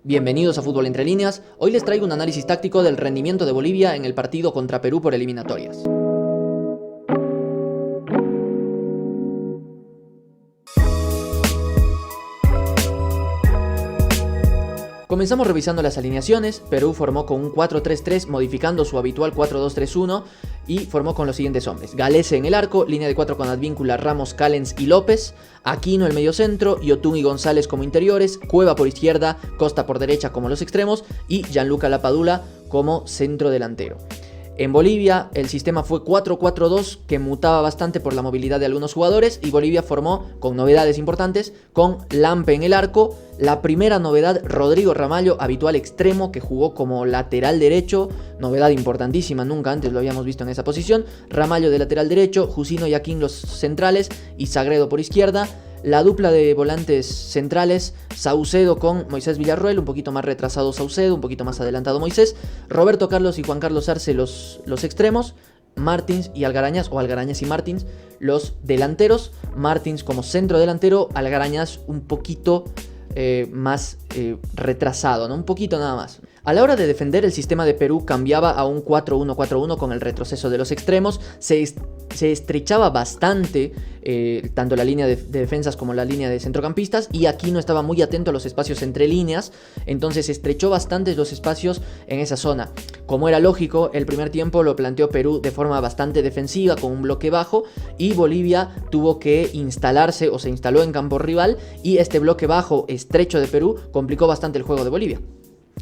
Bienvenidos a Fútbol Entre Líneas. Hoy les traigo un análisis táctico del rendimiento de Bolivia en el partido contra Perú por eliminatorias. Comenzamos revisando las alineaciones. Perú formó con un 4-3-3 modificando su habitual 4-2-3-1 y formó con los siguientes hombres: Galese en el arco, línea de 4 con Advíncula, Ramos, Callens y López, Aquino el mediocentro, Yotun y González como interiores, Cueva por izquierda, Costa por derecha como los extremos y Gianluca Lapadula como centro delantero. En Bolivia el sistema fue 4-4-2 que mutaba bastante por la movilidad de algunos jugadores y Bolivia formó con novedades importantes con Lampe en el arco. La primera novedad, Rodrigo Ramallo, habitual extremo que jugó como lateral derecho, novedad importantísima, nunca antes lo habíamos visto en esa posición. Ramallo de lateral derecho, Jusino y Aquín los centrales y Sagredo por izquierda. La dupla de volantes centrales, Saucedo con Moisés Villarroel, un poquito más retrasado Saucedo, un poquito más adelantado Moisés. Roberto Carlos y Juan Carlos Arce los extremos. Martins y Algarañaz, o Algarañaz y Martins, los delanteros. Martins como centro delantero, Algarañaz un poquito más retrasado, ¿no? Un poquito nada más. A la hora de defender, el sistema de Perú cambiaba a un 4-1-4-1 con el retroceso de los extremos. Se estrechaba bastante tanto la línea de defensas como la línea de centrocampistas, y Aquino estaba muy atento a los espacios entre líneas, entonces se estrechó bastante los espacios en esa zona. Como era lógico, el primer tiempo lo planteó Perú de forma bastante defensiva con un bloque bajo, y Bolivia tuvo que instalarse o se instaló en campo rival, y este bloque bajo estrecho de Perú complicó bastante el juego de Bolivia.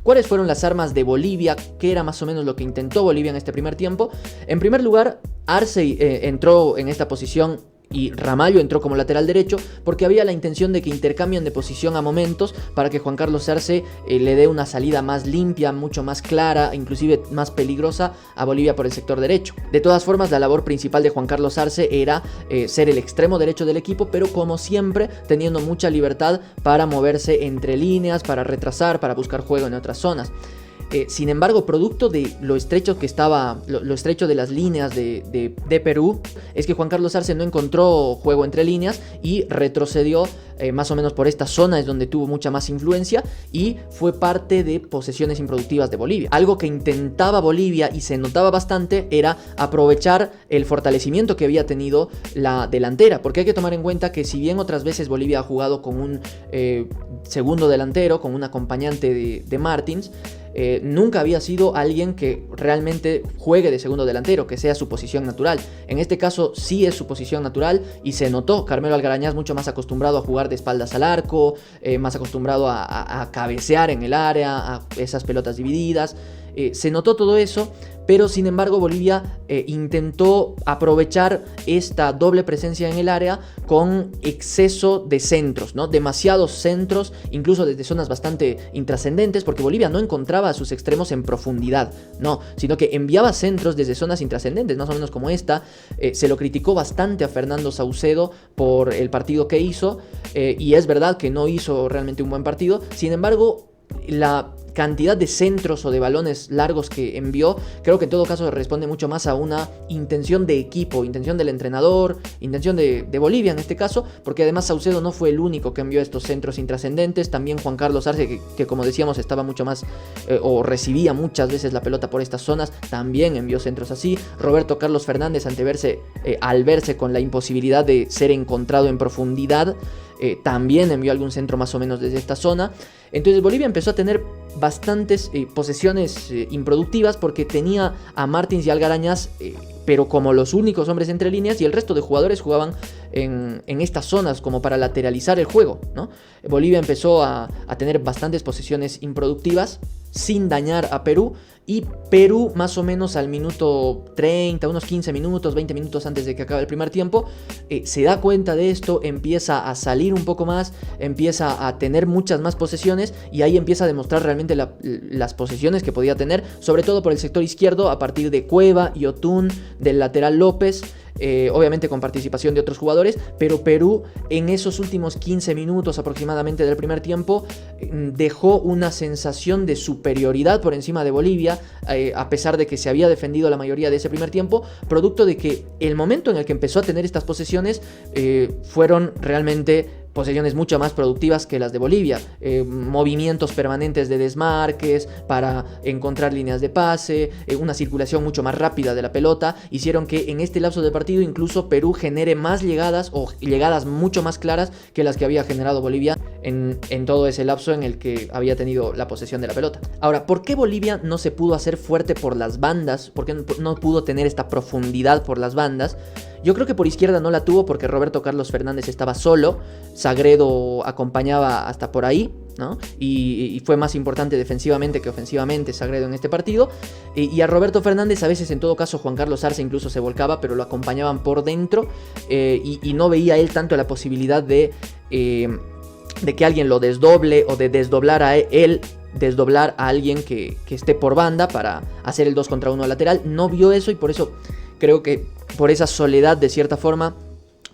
¿Cuáles fueron las armas de Bolivia? ¿Qué era más o menos lo que intentó Bolivia en este primer tiempo? En primer lugar, Arce entró en esta posición y Ramallo entró como lateral derecho porque había la intención de que intercambien de posición a momentos para que Juan Carlos Arce le dé una salida más limpia, mucho más clara, inclusive más peligrosa a Bolivia por el sector derecho. De todas formas, la labor principal de Juan Carlos Arce era ser el extremo derecho del equipo, pero como siempre teniendo mucha libertad para moverse entre líneas, para retrasar, para buscar juego en otras zonas. Sin embargo, producto de lo estrecho que estaba, lo estrecho de las líneas de Perú, es que Juan Carlos Arce no encontró juego entre líneas y retrocedió más o menos por esta zona, es donde tuvo mucha más influencia y fue parte de posesiones improductivas de Bolivia. Algo que intentaba Bolivia y se notaba bastante era aprovechar el fortalecimiento que había tenido la delantera, porque hay que tomar en cuenta que si bien otras veces Bolivia ha jugado con un segundo delantero, con un acompañante de Martins, nunca había sido alguien que realmente juegue de segundo delantero, que sea su posición natural. En este caso sí es su posición natural y se notó Carmelo Algarañaz mucho más acostumbrado a jugar de espaldas al arco, más acostumbrado a cabecear en el área, a esas pelotas divididas. Se notó todo eso, pero sin embargo Bolivia intentó aprovechar esta doble presencia en el área con exceso de centros, ¿no? Demasiados centros, incluso desde zonas bastante intrascendentes, porque Bolivia no encontraba a sus extremos en profundidad, no, sino que enviaba centros desde zonas intrascendentes, más o menos como esta. Se lo criticó bastante a Fernando Saucedo por el partido que hizo, y es verdad que no hizo realmente un buen partido. Sin embargo, la cantidad de centros o de balones largos que envió, creo que en todo caso responde mucho más a una intención de equipo, intención del entrenador, intención de Bolivia en este caso, porque además Saucedo no fue el único que envió estos centros intrascendentes. También Juan Carlos Arce, que como decíamos estaba mucho más o recibía muchas veces la pelota por estas zonas, también envió centros así. Roberto Carlos Fernández, al verse con la imposibilidad de ser encontrado en profundidad, también envió algún centro más o menos desde esta zona. Entonces Bolivia empezó a tener bastantes posesiones improductivas porque tenía a Martins y Algarañaz, pero como los únicos hombres entre líneas, y el resto de jugadores jugaban en estas zonas como para lateralizar el juego, ¿no? Bolivia empezó a tener bastantes posesiones improductivas sin dañar a Perú, y Perú más o menos al minuto 30, unos 15 minutos, 20 minutos antes de que acabe el primer tiempo, se da cuenta de esto, empieza a salir un poco más, empieza a tener muchas más posesiones, y ahí empieza a demostrar realmente las posesiones que podía tener, sobre todo por el sector izquierdo a partir de Cueva, Yotun, del lateral López, obviamente con participación de otros jugadores, pero Perú en esos últimos 15 minutos aproximadamente del primer tiempo dejó una sensación de superioridad por encima de Bolivia, a pesar de que se había defendido la mayoría de ese primer tiempo, producto de que el momento en el que empezó a tener estas posesiones fueron realmente posesiones mucho más productivas que las de Bolivia, movimientos permanentes de desmarques para encontrar líneas de pase, una circulación mucho más rápida de la pelota, hicieron que en este lapso de partido incluso Perú genere más llegadas o llegadas mucho más claras que las que había generado Bolivia en todo ese lapso en el que había tenido la posesión de la pelota. Ahora, ¿por qué Bolivia no se pudo hacer fuerte por las bandas? ¿Por qué no pudo tener esta profundidad por las bandas? Yo creo que por izquierda no la tuvo porque Roberto Carlos Fernández estaba solo, Sagredo acompañaba hasta por ahí, ¿no? Y fue más importante defensivamente que ofensivamente Sagredo en este partido. Y a Roberto Fernández a veces, en todo caso, Juan Carlos Arce incluso se volcaba, pero lo acompañaban por dentro, y no veía él tanto la posibilidad de que alguien lo desdoble o de desdoblar a él, desdoblar a alguien que esté por banda para hacer el 2 contra 1 lateral. No vio eso y por eso creo que por esa soledad, de cierta forma,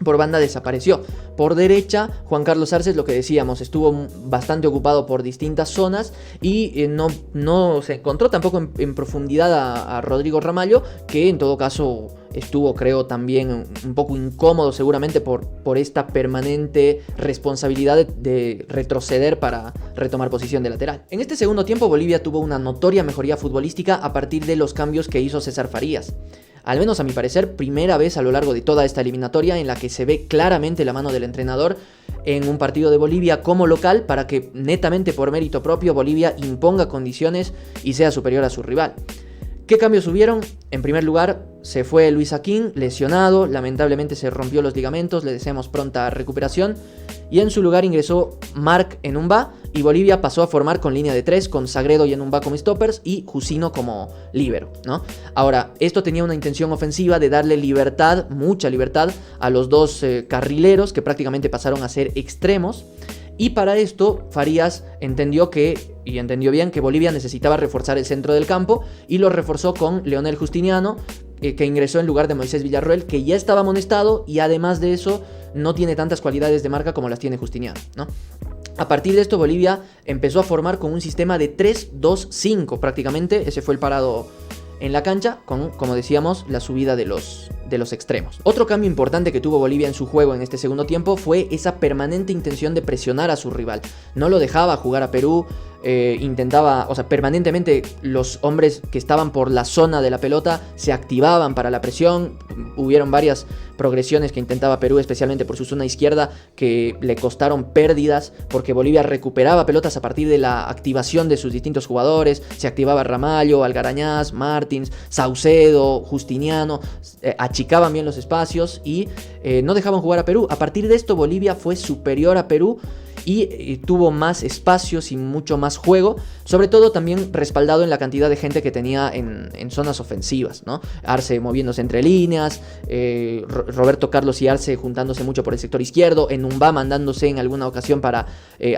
por banda desapareció. Por derecha, Juan Carlos Arce, lo que decíamos, estuvo bastante ocupado por distintas zonas y no se encontró tampoco en profundidad a Rodrigo Ramallo, que en todo caso estuvo, creo, también un poco incómodo seguramente por esta permanente responsabilidad de retroceder para retomar posición de lateral. En este segundo tiempo Bolivia tuvo una notoria mejoría futbolística a partir de los cambios que hizo César Farías. Al menos a mi parecer, primera vez a lo largo de toda esta eliminatoria en la que se ve claramente la mano del entrenador en un partido de Bolivia como local para que netamente por mérito propio Bolivia imponga condiciones y sea superior a su rival. ¿Qué cambios hubieron? En primer lugar, se fue Luis Aquín, lesionado, lamentablemente se rompió los ligamentos, le deseamos pronta recuperación. Y en su lugar ingresó Marc Enumba y Bolivia pasó a formar con línea de 3 con Sagredo y Enumba como stoppers y Jusino como líbero, ¿no? Ahora, esto tenía una intención ofensiva de darle libertad, mucha libertad, a los dos carrileros que prácticamente pasaron a ser extremos. Y para esto Farías entendió bien que Bolivia necesitaba reforzar el centro del campo y lo reforzó con Leonel Justiniano, que ingresó en lugar de Moisés Villarroel, que ya estaba amonestado y además de eso no tiene tantas cualidades de marca como las tiene Justiniano, ¿no? A partir de esto Bolivia empezó a formar con un sistema de 3-2-5 prácticamente, ese fue el parado en la cancha, con, como decíamos, la subida de los extremos. Otro cambio importante que tuvo Bolivia en su juego en este segundo tiempo fue esa permanente intención de presionar a su rival. No lo dejaba jugar a Perú, permanentemente los hombres que estaban por la zona de la pelota se activaban para la presión. Hubieron varias progresiones que intentaba Perú, especialmente por su zona izquierda, que le costaron pérdidas, porque Bolivia recuperaba pelotas a partir de la activación de sus distintos jugadores. Se activaba Ramallo, Algarañaz, Martins, Saucedo, Justiniano, achicaban bien los espacios y no dejaban jugar a Perú. A partir de esto Bolivia fue superior a Perú y tuvo más espacios y mucho más juego, sobre todo también respaldado en la cantidad de gente que tenía en zonas ofensivas, ¿no? Arce moviéndose entre líneas, Roberto Carlos y Arce juntándose mucho por el sector izquierdo, Enumba mandándose en alguna ocasión para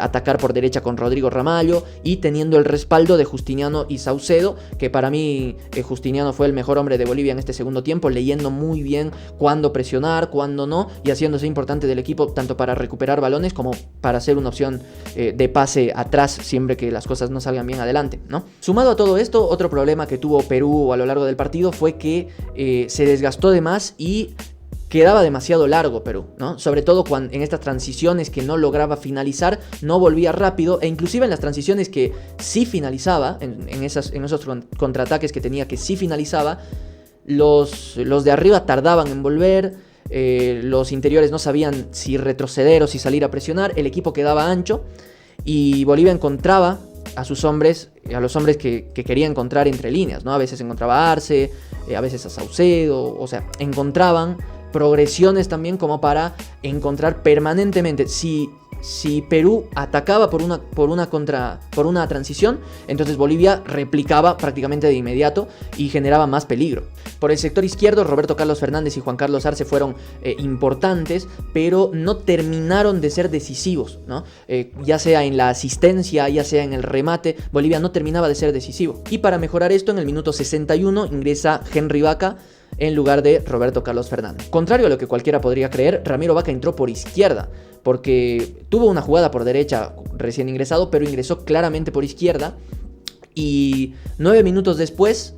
atacar por derecha con Rodrigo Ramallo y teniendo el respaldo de Justiniano y Saucedo, que para mí Justiniano fue el mejor hombre de Bolivia en este segundo tiempo, leyendo muy bien cuándo presionar, cuándo no, y haciéndose importante del equipo tanto para recuperar balones como para hacer una opción de pase atrás siempre que las cosas no salgan bien adelante, ¿no? Sumado a todo esto, otro problema que tuvo Perú a lo largo del partido fue que se desgastó de más y quedaba demasiado largo Perú, ¿no? Sobre todo cuando en estas transiciones que no lograba finalizar, no volvía rápido, e inclusive en las transiciones que sí finalizaba, en esos contraataques que tenía que sí finalizaba, los de arriba tardaban en volver. Los interiores no sabían si retroceder o si salir a presionar, el equipo quedaba ancho y Bolivia encontraba a sus hombres, a los hombres que quería encontrar entre líneas, ¿no? A veces encontraba a Arce, a veces a Saucedo, o sea, encontraban progresiones también como para encontrar permanentemente. Si Perú atacaba por una transición, entonces Bolivia replicaba prácticamente de inmediato y generaba más peligro. Por el sector izquierdo, Roberto Carlos Fernández y Juan Carlos Arce fueron importantes, pero no terminaron de ser decisivos, ¿no? Ya sea en la asistencia, ya sea en el remate, Bolivia no terminaba de ser decisivo. Y para mejorar esto, en el minuto 61 ingresa Henry Vaca en lugar de Roberto Carlos Fernández. Contrario a lo que cualquiera podría creer, Ramiro Vaca entró por izquierda, porque tuvo una jugada por derecha recién ingresado, pero ingresó claramente por izquierda. Y 9 minutos después,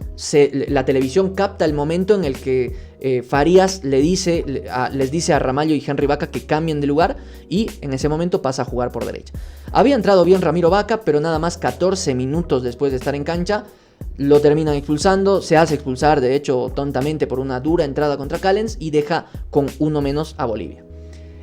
la televisión capta el momento en el que Farías les dice a Ramallo y Henry Vaca que cambien de lugar, y en ese momento pasa a jugar por derecha. Había entrado bien Ramiro Vaca, pero nada más 14 minutos después de estar en cancha lo terminan expulsando. Se hace expulsar, de hecho, tontamente por una dura entrada contra Callens, y deja con uno menos a Bolivia.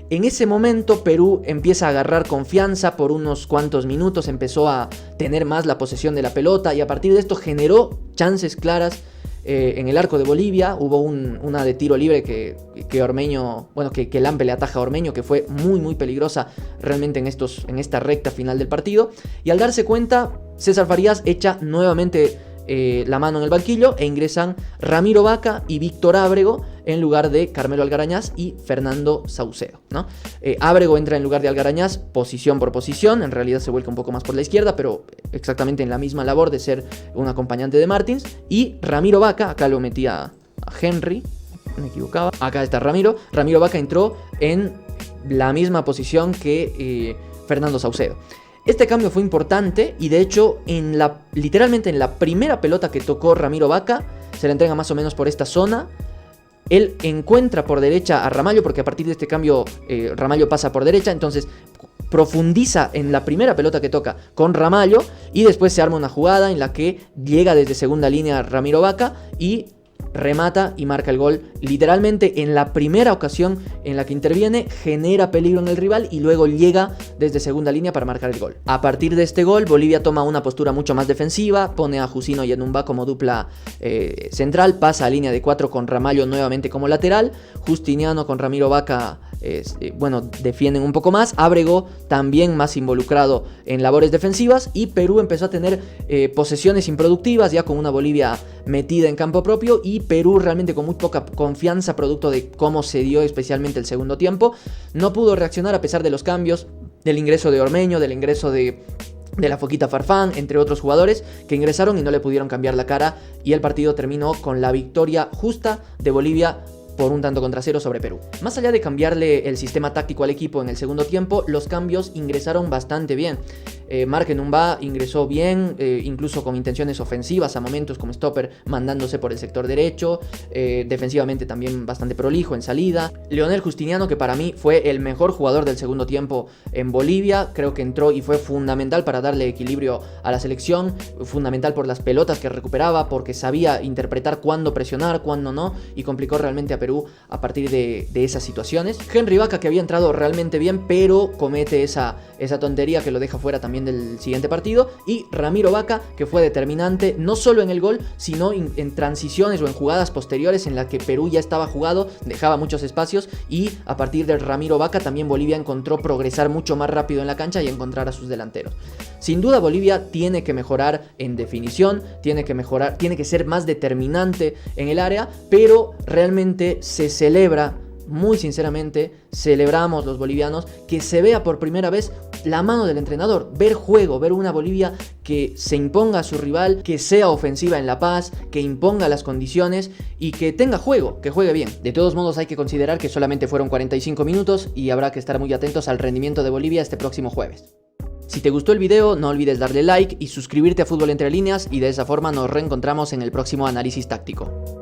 En ese momento Perú empieza a agarrar confianza por unos cuantos minutos, empezó a tener más la posesión de la pelota, y a partir de esto generó chances claras en el arco de Bolivia. Hubo una de tiro libre que Ormeño, bueno, que Lampe le ataja a Ormeño, que fue muy peligrosa realmente en esta recta final del partido. Y al darse cuenta, César Farías echa nuevamente la mano en el banquillo e ingresan Ramiro Vaca y Víctor Ábrego en lugar de Carmelo Algarañaz y Fernando Saucedo, ¿no? Ábrego entra en lugar de Algarañaz posición por posición, en realidad se vuelca un poco más por la izquierda, pero exactamente en la misma labor de ser un acompañante de Martins. Y Ramiro Vaca, acá lo metía a Henry, me equivocaba, acá está Ramiro Vaca entró en la misma posición que Fernando Saucedo. Este cambio fue importante y de hecho literalmente en la primera pelota que tocó Ramiro Vaca, se la entrega más o menos por esta zona. Él encuentra por derecha a Ramallo, porque a partir de este cambio Ramallo pasa por derecha, entonces profundiza en la primera pelota que toca con Ramallo, y después se arma una jugada en la que llega desde segunda línea Ramiro Vaca y remata y marca el gol. Literalmente en la primera ocasión en la que interviene, genera peligro en el rival y luego llega desde segunda línea para marcar el gol. A partir de este gol, Bolivia toma una postura mucho más defensiva, pone a Jusino y Enumba como dupla central, pasa a línea de 4 con Ramallo nuevamente como lateral, Justiniano con Ramiro Vaca defienden un poco más, Ábrego también más involucrado en labores defensivas, y Perú empezó a tener posesiones improductivas, ya con una Bolivia metida en campo propio, y Perú realmente con muy poca confianza producto de cómo se dio especialmente el segundo tiempo. No pudo reaccionar a pesar de los cambios, del ingreso de Ormeño, del ingreso de la Foquita Farfán, entre otros jugadores que ingresaron y no le pudieron cambiar la cara, y el partido terminó con la victoria justa de Bolivia por un tanto contra 0 sobre Perú. Más allá de cambiarle el sistema táctico al equipo en el segundo tiempo, los cambios ingresaron bastante bien. Marc Enumba ingresó bien, incluso con intenciones ofensivas a momentos como stopper, mandándose por el sector derecho, defensivamente también bastante prolijo en salida. Leonel Justiniano, que para mí fue el mejor jugador del segundo tiempo en Bolivia, creo que entró y fue fundamental para darle equilibrio a la selección, fundamental por las pelotas que recuperaba, porque sabía interpretar cuándo presionar, cuándo no, y complicó realmente a Perú a partir de esas situaciones. Henry Vaca, que había entrado realmente bien, pero comete esa tontería que lo deja fuera también del siguiente partido. Y Ramiro Vaca, que fue determinante no solo en el gol, sino en transiciones o en jugadas posteriores en las que Perú ya estaba jugado, dejaba muchos espacios, y a partir de Ramiro Vaca también Bolivia encontró progresar mucho más rápido en la cancha y encontrar a sus delanteros. Sin duda Bolivia tiene que mejorar en definición, tiene que ser más determinante en el área, pero realmente se celebra, muy sinceramente, celebramos los bolivianos que se vea por primera vez la mano del entrenador, ver juego, ver una Bolivia que se imponga a su rival, que sea ofensiva en La Paz, que imponga las condiciones y que tenga juego, que juegue bien. De todos modos hay que considerar que solamente fueron 45 minutos y habrá que estar muy atentos al rendimiento de Bolivia este próximo jueves. Si te gustó el video, no olvides darle like y suscribirte a Fútbol Entre Líneas, y de esa forma nos reencontramos en el próximo análisis táctico.